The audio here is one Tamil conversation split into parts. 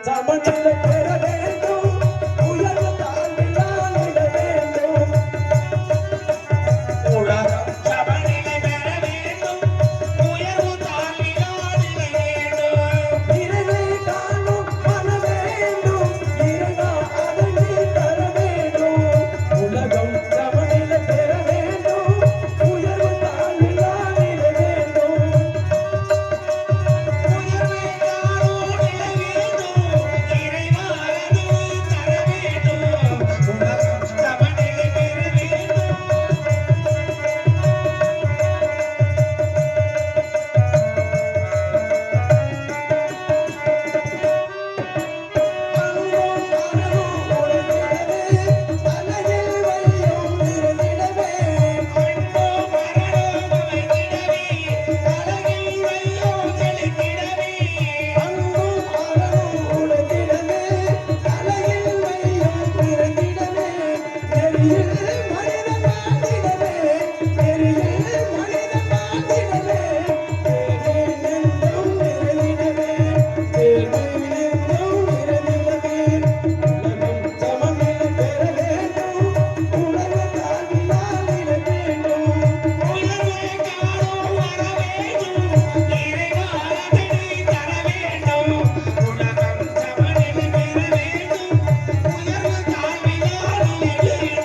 சமநிலை பெற வேண்டும் உயர்வு தாழ்வில்லாத வேண்டும் உலகம் சமநிலை பெற வேண்டும் உயர்வு தாழ்வில்லாத வேண்டும் இறைவை காணும் மன வேண்டும் இறைவா அதை நீ தர வேண்டும் உலகம் சமநிலை பெற வேண்டும் உயர்வு தாழ்வில்லாத வேண்டும் உயர்வை காணும் நிலை வேண்டும் இறைவா அதை தர வேண்டும் உலகம் சமநிலை பெற வேண்டும் அன்பும் மனமும் உடைந்திடவே அழகில் வையும் இருந்திடவே அன்போ மரணம் அமைந்திடவே அழகில் வையம் செலுத்திடவே அன்பும் மனமும் உடைந்திடவே அழகில் வையும் இருந்திடவே நெறியில் மனிதன் வாழ்ந்திடவே நெறியில் மனிதன் வாழ்ந்திடவே தேவை நெஞ்சும் நிறைந்திடவே தேவை நெஞ்சும் நிறைந்திடவே உலகம் சமநிலை பெற வேண்டும் உலக தாழ்வில்லாத வேண்டும் உயர்வை காணும் வர வேண்டும் இறைவா அதனை தர வேண்டும் உலகம் சமநிலை பெற வேண்டும் உயர்வு தாழ்வில்லாத வேண்டும்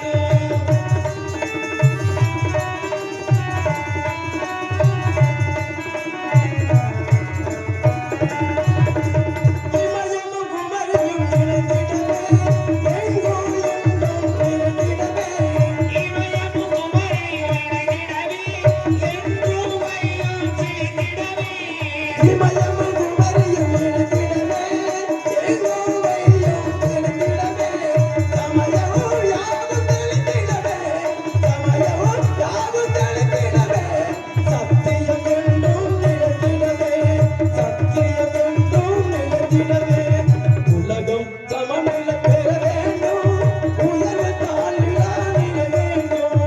இமயமும் குமரியும் இணைந்திடவே எங்கும் எங்கும் நிறைந்திடவே இமயமும் குமரியும் இணைந்திடவே என்றும் வையம் செலுத்திடவே இமயமும் குமரியும் இணைந்திடவே எங்கும் வையம் நிறைந்திடவே சமயமும் யாவும் தெளிந்திடவே சமயமும் யாவும் தெளிந்திடவே சத்தியம் என்றும் நிலைத்திடவே சத்தியம் என்றும் நிலைத்திடவே உலகம் சமநிலை பெற வேண்டும் உயர்வு தாழ்வில்லாத வேண்டும்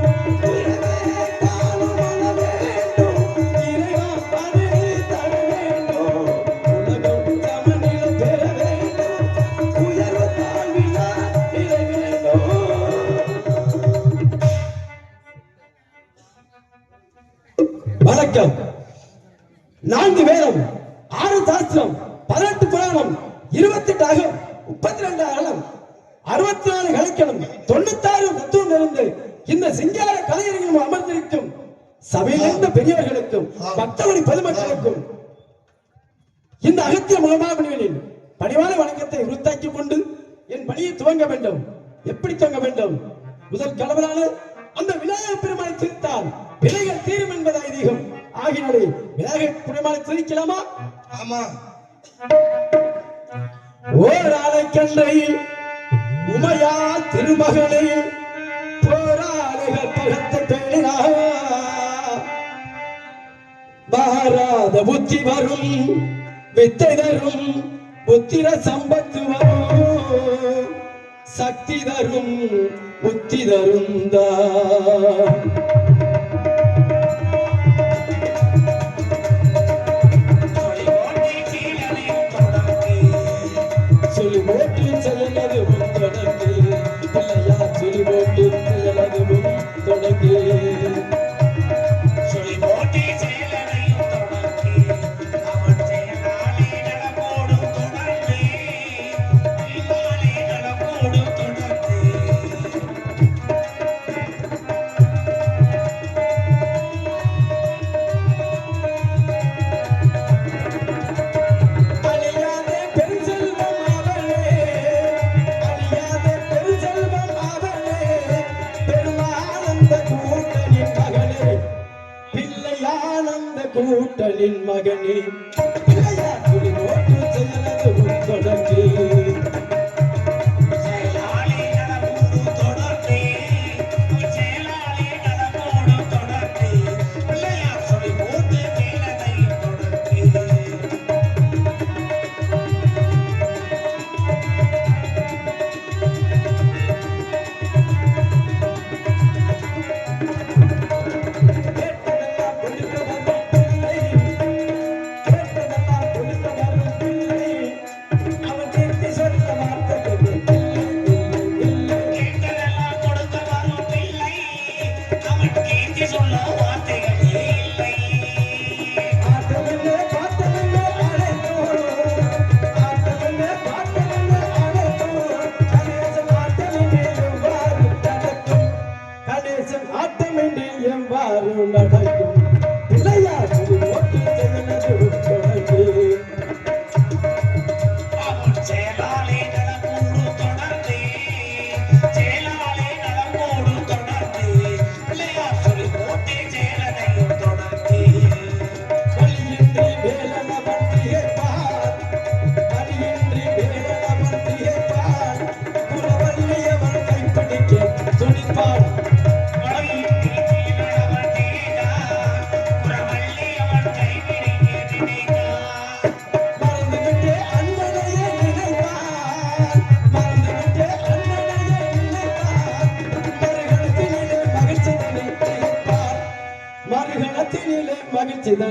உயர்வே காணும் மன வேண்டும் இறைவா அதை நீ தர வேண்டும் உலகம் சமநிலை பெற வேண்டும் உயர்வு தாழ்வில்லாத வேண்டும் வணக்கம் 4 வேதம் 6 சாஸ்திரம் 18 புராணம் 28 அகம் 32 அகலம் 64 கலைக்கணம் 96 தத்துவம் இருந்து இந்த சிங்கார கலைஞர்களும் அமர்ந்திருக்கும் சபையிலிருந்த பெரியவர்களுக்கும் பக்தவழி பொதுமக்களுக்கும் இந்த அகத்திய மகாமாமணிகளின் பணிவான வணக்கத்தை உறுத்தாக்கிக் கொண்டு என் பணியை துவங்க வேண்டும். எப்படி துவங்க வேண்டும்? முதல் கடவுளான அந்த விநாயகர் பெருமானை துதித்தால் வினைகள் தீரும் என்பது ஐதீகம். ஆகினாலே விநாயகர் பெருமானை துதிக்கலாமா? ஆமா ஓர் ஆலைக்கன்றை உமையா திருமகனை போராளிகள் பகத்து பேணினா மாறாத புத்தி வரும் வித்தை தரும் புத்திர சம்பத்து வரும் சக்தி தரும் புத்தி தருந்தா சொல்லி போட்டு செல்லதுவும் தொடங்கு பிள்ளையா சொல்லி போட்டு செல்லதுவும் தொடங்கு சொல்லி போட்டி செயலனையும் தொடங்கி அவன் செயலாளி நடப்போடும் தொடர்ந்து செயலாளி நடப்போடும் தொடர்ந்து அழியாதே பெருஞ்செல்வம் அவளே அழியாதே பெருஞ்செல்வம் அவளே பெருமானந்த கூட்டனின் மகளே பிள்ளையானந்த கூட்டனின் மகனே பிள்ளையா துளி போட்டு செல்லதுவும் தொடங்கி செயலாளி நடப்போடும் தொடர்ந்து செயலாளி நடப்போடும் தொடர்ந்து பிள்ளையார் சொல்லி போட்டு செயலனையும் தொடர்ந்து கேட்டதெல்லாம் கொடுக்க வந்த பிள்ளை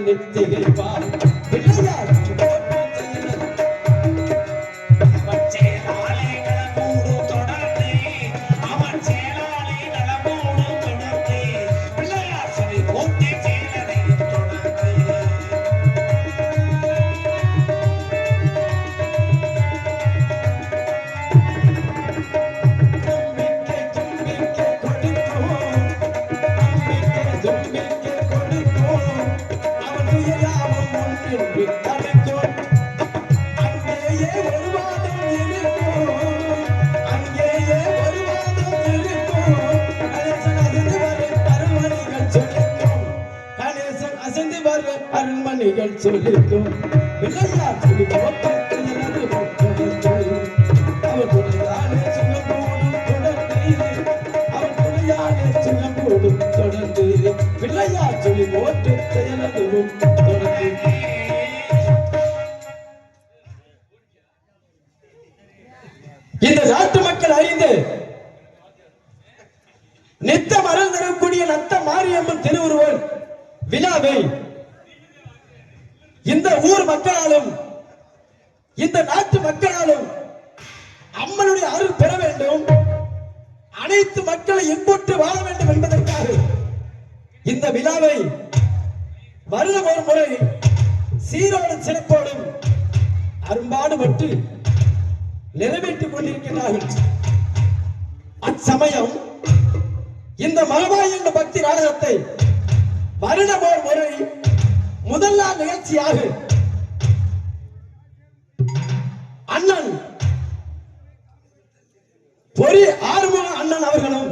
நித்திகைப்பார் பிள்ளையார் அவன் சேலாலே நலமோடு தொடர்ந்து அவன் சேலாலே நலமோடு தொடர்ந்து பிள்ளையார் சொல்லி போற்றி சேலனை தொடர்ந்து அருண்மணிகள் சொல்லிக்கும் பிள்ளையார் சொல்லி அவர் துணையாலே சுகமோடும் தொடர்ந்து பிள்ளையார் சொல்லி போட்டு செயலதுவும் தொடர்ந்து இந்த நாட்டு மக்கள் அறிந்து நித்தம் அருள் தரக்கூடிய நத்த மாரியம்மன் திருவுருவல் விழாவை இந்த ஊர் மக்களாலும் இந்த நாட்டு மக்களாலும் அம்மனுடைய அருள் பெற வேண்டும், அனைத்து மக்களை எங்கூட்டு வாழ வேண்டும் என்பதற்காக இந்த விழாவை வருடம் ஒரு முறை சீரோடும் சிறப்போடும் அரும்பாடுபட்டு நிறைவேற்றிக் கொண்டிருக்கிறார்கள். அச்சமயம் இந்த மகமாய் என்ற பக்தி நாடகத்தை வருடம் ஒரு முறை முதல் நாள் நிகழ்ச்சியாக அண்ணன் பொறி ஆறுமுக அண்ணன் அவர்களும்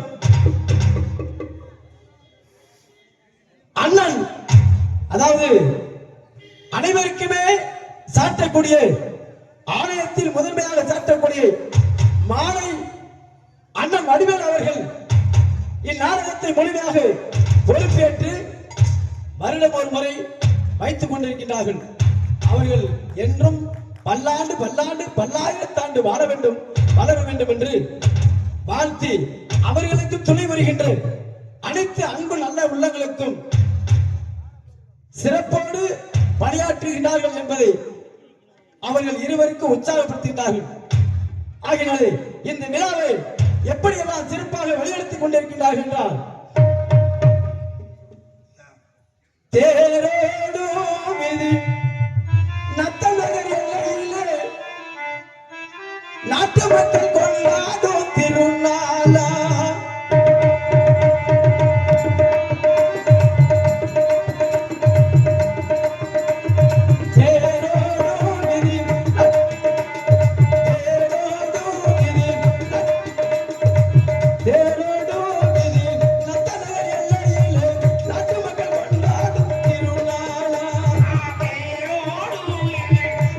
அண்ணன் அதாவது அனைவருக்குமே சாட்டக்கூடிய ஆலயத்தில் முதன்மையாக சாட்டக்கூடிய மாலை அண்ணன் வடிவேல் அவர்கள் இந்நாடகத்தை முழுமையாக பொறுப்பேற்று வருடம் ஒரு முறை வைத்துக் கொண்டிருக்கிறார்கள். அவர்கள் என்றும் பல்லாண்டு பல்லாண்டு பல்லாயிரத்தாண்டு வாழ வேண்டும் வளர வேண்டும் என்று வாழ்த்தி அவர்களுக்கு துணை வருகின்ற அனைத்து அன்பு நல்ல உள்ளங்களுக்கும் சிறப்போடு பணியாற்றுகிறார்கள் என்பதை அவர்கள் இருவருக்கும் உற்சாகப்படுத்துகிறார்கள். ஆகினாலே இந்த விழாவை எப்படியெல்லாம் சிறப்பாக வழிநடத்திக் கொண்டிருக்கிறார்கள் என்றால் தேரோடு விதி நத்தநகர் எல்லையிலே நாட்டு மக்கள் கொண்டாடும் திருநாளா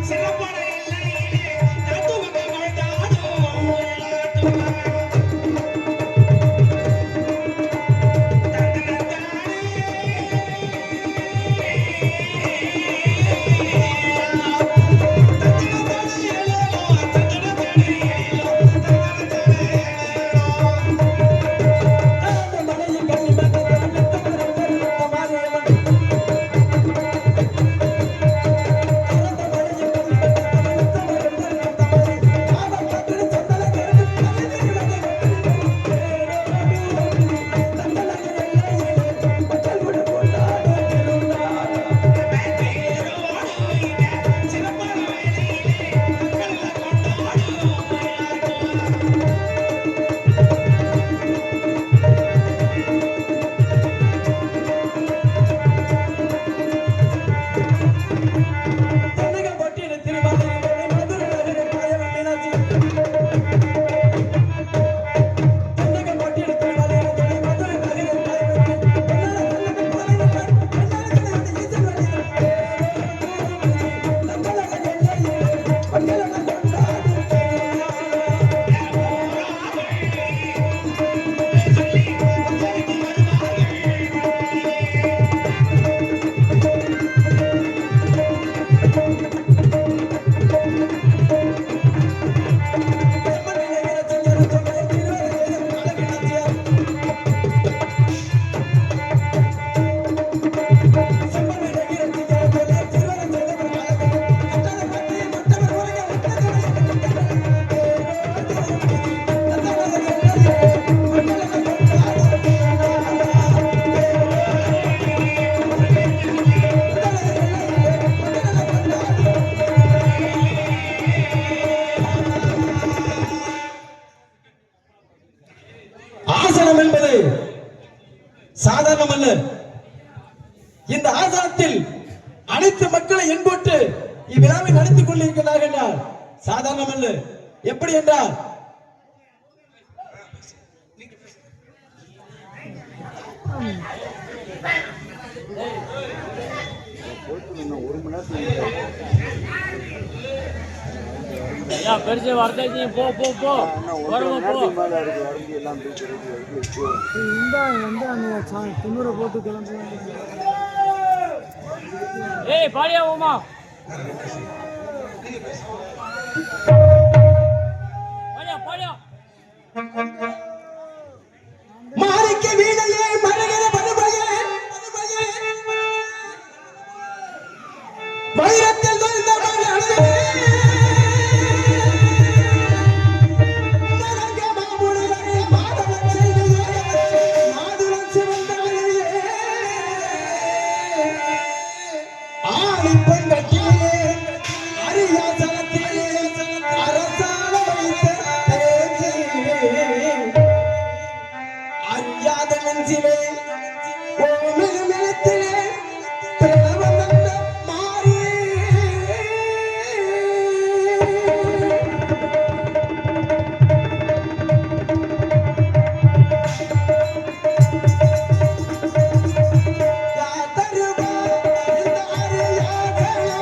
சிறப்பான எல்லையிலே நாட்டு மக்கள் கொண்டாடும் சாதாரணம் அல்ல. இந்த ஆசாரத்தில் அனைத்து மக்களை என்போட்டு இவ்விழாவை நடத்திக் கொண்டிருக்கிறார்கள் என்றால் சாதாரணம் அல்ல. எப்படி என்றால் பெருசு வார்த்தை போ போ போ துண்ணூரை போட்டு கிளம்பு. ஏய் பாடியா ஓமா பாடியா பாடியா மாறிக்க வீணையே மரகத பதுமையே வைரத்தில் நுழைந்த மகளே மரங்க மாமுனிவரே மாதவன் செய்தியே மாதுளம் சிவந்தவரே ஆணிப்பெண் கட்டிலே அரியாசனத்திலே அரசாண வைத்த அறியாத நெஞ்சிலே ஓமிழுமிழத்திலே பிரணவம் வந்த மாறி யாதருவா இந்த அறியாதலோ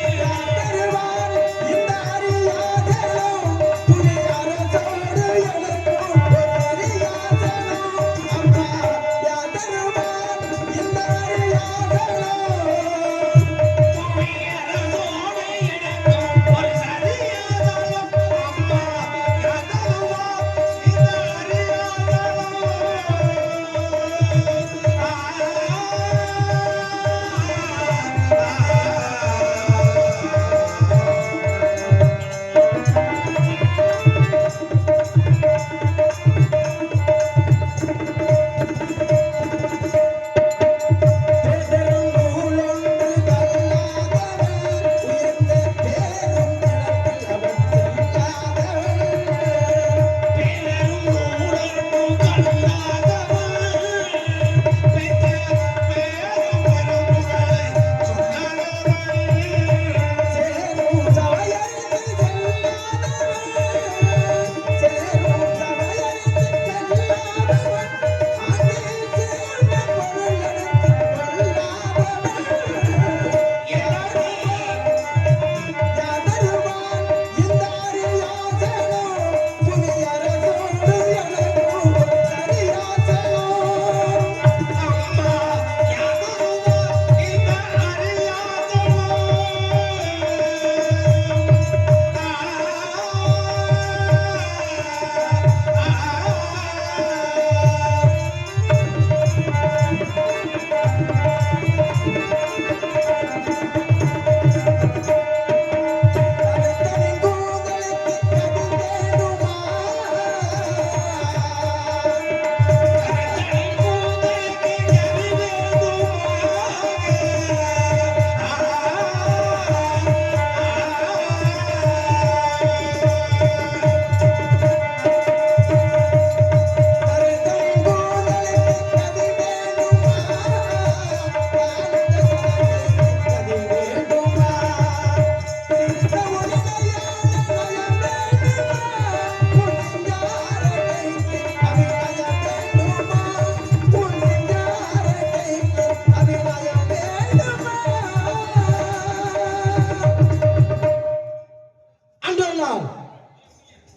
யாதருவார் இந்த அறியாதலோ புலி அரசோடு எனக்கும் அறியாதலோ அம்மா யாதருவார் இந்த அறியாதலோ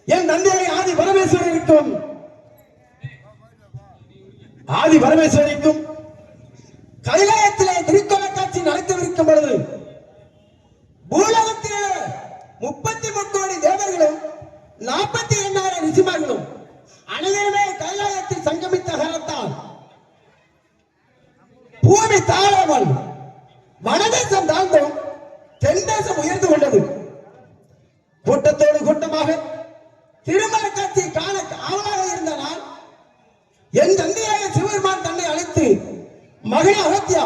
என் தந்தையை ஆதி பரமேஸ்வரனுக்கும் கைலாயத்திலே திருக்கொலைக்காட்சி நடத்தவிருக்கும் பொழுது பூலோகத்திலே 33 கோடி தேவர்களும் 48,000 ரிஷிமார்களும் அனைவருமே கைலாயத்தில் சங்கமித்த காலத்தால் பூமி தாழாமல் வடதேசம் தாழ்ந்தும் தென் தேசம் உயர்ந்து கொண்டது. கூட்டத்தோடு கூட்டமாக திருமண காட்சியை காண ஆவலாக இருந்த நான் என் தந்தையாக சிவபெருமான் தன்னை அழைத்து மகனை அகத்தியா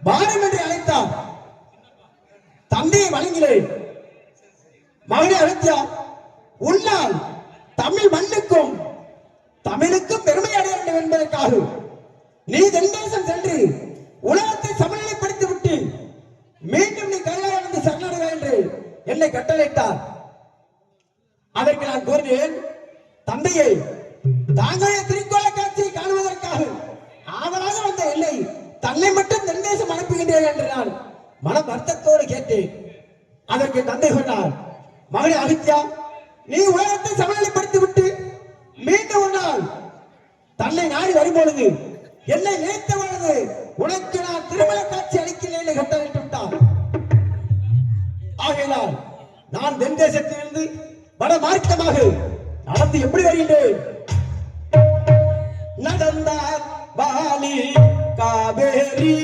வாரம் என்று அழைத்தார். தந்தையை வணங்கினேன். மகனே அகத்தியா, உன்னால் தமிழ் மண்ணுக்கும் தமிழுக்கும் பெருமை அடைய வேண்டும் என்பதற்காக நீ தென்தேசம் சென்று உலகத்தை சமநிலைப்படுத்தி விட்டு மீண்டும் நீ கைலாயம் வந்து சரணடைய என்று என்னை கட்டளையிட்டார். அதற்கு நான் கூறினேன், தந்தையை தாங்களே திருக்கோள காட்சியை காணுவதற்காக ஆவலாக வந்த என்னை தன்னை மட்டும் தென்தேசம் அனுப்புகின்றேன் என்று நான் மன வருத்தத்தோடு கேட்டேன். அதற்கு தந்தை சொன்னார், மகனே அகத்தியா, நீ உலகத்தை சமநிலைப்படுத்தி விட்டு மீண்டும் ஒரு நாள் தன்னை நாடி வரும்பொழுது என்னை நினைத்த பொழுது உனக்கு நான் திருமண காட்சி அளிக்கிறேன் கட்டளையிட்டு விட்டார். ஆகையால் நான் தென்தேசத்திலிருந்து வட மார்க்கமாக நடந்து எப்படி வருகின்றேன்? நடந்தார் வாலி காவேரி,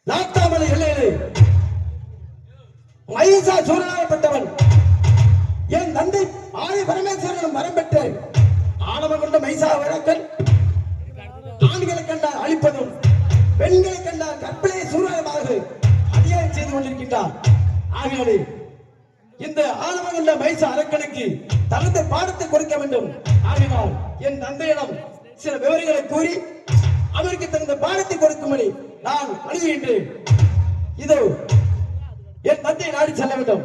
நாட்டாமலை எல்லையிலே மகிஷாசூரனாகப்பட்டவன் என் தந்தை ஆதி பரமேஸ்வரனும் வரம் பெற்ற ஆணவம் கொண்ட மகிஷாசுரன் ஆண்களை கண்டால் அழிப்பதும் பெண்களை கண்டால் கற்பனை சூரமாக அநியாயம் செய்து கொண்டிருக்கின்றார். ஆகியோடு இந்த ஆணவம் கொண்ட மகிஷா அரக்கனுக்கு தகுந்த பாடத்தை கொடுக்க வேண்டும். ஆகினால் என் தந்தையிடம் சில விவரங்களை கூறி அவருக்கு தகுந்த பாடத்தை கொடுக்கும்படி நான் அணுகுகின்றேன். இதோ என் தந்தை நாடி செல்ல வேண்டும்.